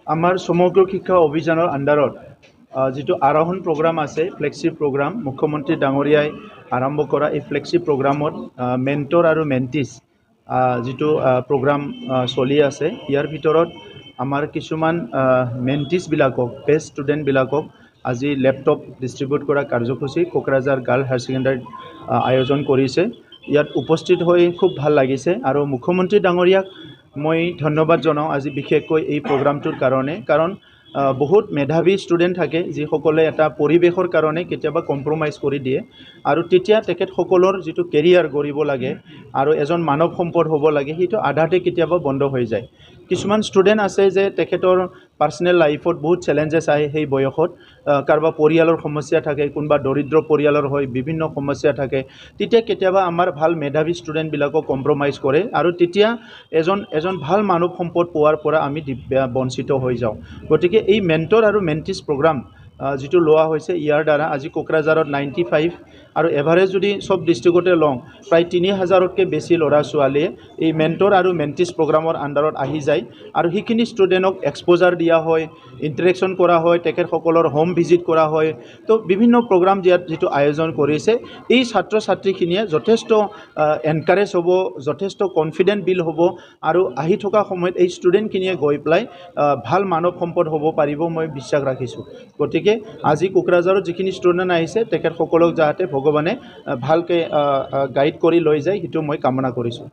আমাৰ সমগ্ৰ শিক্ষা অভিযানৰ আণ্ডাৰত যিটো আৰোহণ প্ৰগ্ৰাম আছে, ফ্লেগশ্বিপ প্ৰগ্ৰাম, মুখ্যমন্ত্ৰী ডাঙৰীয়াই আৰম্ভ কৰা এই ফ্লেগশ্বিপ প্ৰগ্ৰামত মেণ্টৰ আৰু মেণ্টিছ যিটো প্ৰগ্ৰাম চলি আছে, ইয়াৰ ভিতৰত আমাৰ কিছুমান মেণ্টিছবিলাকক, বেষ্ট ষ্টুডেণ্টবিলাকক আজি লেপটপ ডিষ্ট্ৰিবিউট কৰা কাৰ্যসূচী কোকৰাঝাৰ গাৰ্লছ হায়াৰ ছেকেণ্ডাৰীত আয়োজন কৰিছে। ইয়াত উপস্থিত হৈ খুব ভাল লাগিছে আৰু মুখ্যমন্ত্ৰী ডাঙৰীয়াক মই ধন্যবাদ জনাওঁ আজি বিশেষকৈ এই প্ৰগ্ৰামটোৰ কাৰণে, কাৰণ বহুত মেধাৱী ষ্টুডেণ্ট থাকে যিসকলে এটা পৰিৱেশৰ কাৰণে কেতিয়াবা কম্প্ৰমাইজ কৰি দিয়ে আৰু তেতিয়া তেখেতসকলৰ যিটো কেৰিয়াৰ গঢ়িব লাগে আৰু এজন মানৱ সম্পদ হ'ব লাগে সেইটো আধাতে কেতিয়াবা বন্ধ হৈ যায়। কিছুমান ষ্টুডেণ্ট আছে যে তেখেতৰ পাৰ্চনেল লাইফত বহুত চেলেঞ্জেছ আহে সেই বয়সত, কাৰোবাৰ পৰিয়ালৰ সমস্যা থাকে, কোনোবা দৰিদ্ৰ পৰিয়ালৰ হয়, বিভিন্ন সমস্যা থাকে, তেতিয়া কেতিয়াবা আমাৰ ভাল মেধাৱী ষ্টুডেণ্টবিলাকক কম্প্ৰমাইজ কৰে আৰু তেতিয়া এজন ভাল মানৱ সম্পদ পোৱাৰ পৰা আমি বঞ্চিত হৈ যাওঁ। গতিকে এই মেণ্টৰ আৰু মেণ্টিছ প্ৰগ্ৰাম যিটো লোৱা হৈছে, ইয়াৰ দ্বাৰা আজি কোকৰাঝাৰত 95 আৰু এভাৰেজ যদি চব ডিষ্ট্ৰিক্টতে লওঁ প্ৰায় 3000তকৈ বেছি ল'ৰা ছোৱালীয়ে এই মেণ্টৰ আৰু মেণ্টিছ প্ৰগ্ৰামৰ আণ্ডাৰত আহি যায় আৰু সেইখিনি ষ্টুডেণ্টক এক্সপ'জাৰ দিয়া হয়, ইণ্টাৰেকশ্যন কৰা হয়, তেখেতসকলৰ হোম ভিজিট কৰা হয়। তো বিভিন্ন প্ৰগ্ৰাম যিটো আয়োজন কৰিছে, এই ছাত্ৰ ছাত্ৰীখিনিয়ে যথেষ্ট এনকাৰেজ হ'ব, যথেষ্ট কনফিডেণ্ট বিল্ড হ'ব আৰু আহি থকা সময়ত এই ষ্টুডেণ্টখিনিয়ে গৈ পেলাই ভাল মানৱ সম্পদ হ'ব পাৰিব মই বিশ্বাস ৰাখিছোঁ। গতিকে আজি কোকৰাঝাৰত যিখিনি ষ্টুডেণ্ট আহিছে তেখেতসকলক যাতে ভগৱানে ভালকৈ গাইড কৰি লৈ যায় সেইটো মই কামনা কৰিছোঁ।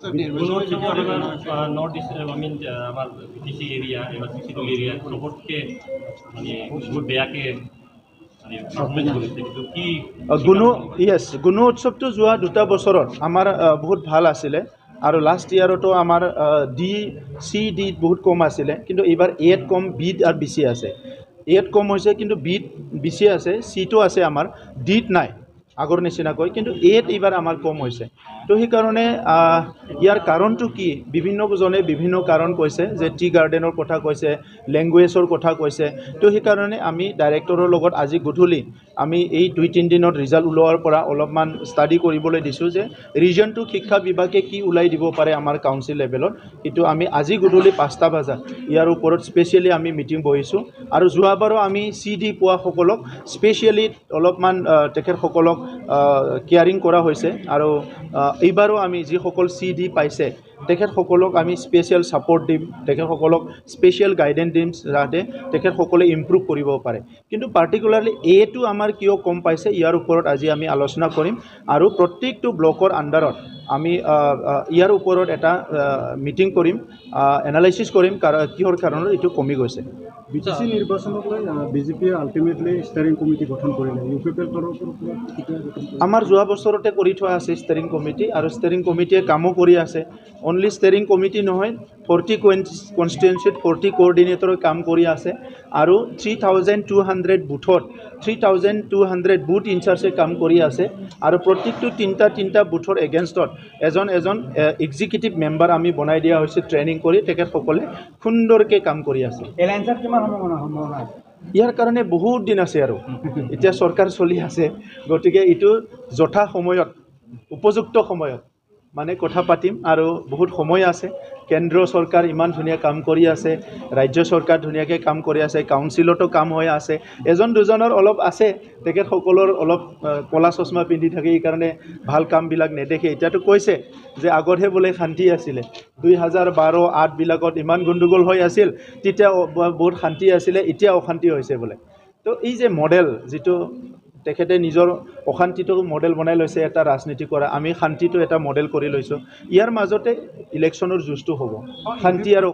গুণ উৎসৱটো যোৱা 2 বছৰত আমাৰ বহুত ভাল আছিলে আৰু লাষ্ট ইয়াৰতো আমাৰ ডি বহুত কম আছিলে, কিন্তু এইবাৰ এত কম, বিত আৰু বেছি আছে। এত কম হৈছে কিন্তু বিত বেছি আছে, চিটো আছে আমাৰ, ডিত নাই আগৰ নিচিনাকৈ, কিন্তু এত এইবাৰ আমাৰ কম হৈছে। তো সেইকাৰণে ইয়াৰ কাৰণটো কি, বিভিন্নজনে বিভিন্ন কাৰণ কৈছে, যে টি গাৰ্ডেনৰ কথা কৈছে, লেংগুৱেজৰ কথা কৈছে। তো সেইকাৰণে আমি ডাইৰেক্টৰৰ লগত আজি গধূলি আমি এই 2-3 দিনত ৰিজাল্ট ওলোৱাৰ পৰা অলপমান ষ্টাডি কৰিবলৈ দিছোঁ যে ৰিজনটো শিক্ষা বিভাগে কি ওলাই দিব পাৰে আমাৰ কাউন্সিল লেভেলত, সেইটো আমি আজি গধূলি 5টা বজাত ইয়াৰ ওপৰত স্পেচিয়েলি আমি মিটিং বহিছোঁ। আৰু যোৱাবাৰো আমি CD পোৱাসকলক স্পেচিয়েলি অলপমান তেখেতসকলক কেয়াৰিং কৰা হৈছে আৰু এইবাৰো আমি যিসকল CD পাইছে তেখেতসকলক আমি স্পেচিয়েল ছাপৰ্ট দিম, তেখেতসকলক স্পেচিয়েল গাইডেন্স দিম যাতে তেখেতসকলে ইম্প্ৰুভ কৰিব পাৰে। কিন্তু পাৰ্টিকুলাৰলি এটো আমাৰ কিয় কম পাইছে ইয়াৰ ওপৰত আজি আমি আলোচনা কৰিম আৰু প্ৰত্যেকটো ব্লকৰ আণ্ডাৰত আমি ইয়াৰ ওপৰত এটা মিটিং কৰিম, এনালাইচিছ কৰিম কিহৰ কাৰণত এইটো কমি গৈছে। BTC নিৰ্বাচনক লৈ বিজেপিয়ে আল্টিমেটলি ষ্টেৰিং কমিটি গঠন কৰিলে, UPPৰ তৰফৰ পৰা আমাৰ যোৱা বছৰতে কৰি থোৱা আছে ষ্টেৰিং কমিটি আৰু ষ্টেৰিং কমিটিয়ে কামো কৰি আছে। অনলি ষ্টেৰিং কমিটি নহয়, 40 কনষ্টিটুৱেঞ্চিত 40 কোঅৰ্ডিনেটৰে কাম কৰি আছে আৰু 3200 বুথত 3200 বুথ ইনচাৰ্জে কাম কৰি আছে আৰু প্ৰত্যেকটো তিনিটা বুথৰ এগেইনষ্টত এজন এক্সিকিউটিভ মেম্বাৰ আমি বনাই দিয়া হৈছে, ট্ৰেইনিং কৰি তেখেতসকলে সুন্দৰকৈ কাম কৰি আছে। ইয়াৰ কাৰণে বহুত দিন আছে আৰু এতিয়া চৰকাৰ চলি আছে, গতিকে এইটো যথা সময়ত উপযুক্ত সময়ত মানে কথা পাতিম আৰু বহুত সময় আছে। কেন্দ্ৰ চৰকাৰ ইমান ধুনীয়া কাম কৰি আছে, ৰাজ্য চৰকাৰ ধুনীয়াকৈ কাম কৰি আছে, কাউন্সিলতো কাম হৈ আছে। এজন দুজনৰ অলপ আছে, তেখেতসকলৰ অলপ ক'লা চশমা পিন্ধি থাকে, এইকাৰণে ভাল কামবিলাক নেদেখে। এতিয়াতো কৈছে যে আগতহে বোলে শান্তি আছিলে, 2012-8 বিলাকত ইমান গণ্ডগোল হৈ আছিল, তেতিয়া বহুত শান্তি আছিলে, এতিয়া অশান্তি হৈছে বোলে। তো এই যে মডেল যিটো তেখেতে নিজৰ অশান্তিটো মডেল বনাই লৈছে এটা ৰাজনীতি কৰা, আমি শান্তিটো এটা মডেল কৰি লৈছোঁ। ইয়াৰ মাজতে ইলেকশ্যনৰ যুঁজটো হ'ব, শান্তি আৰু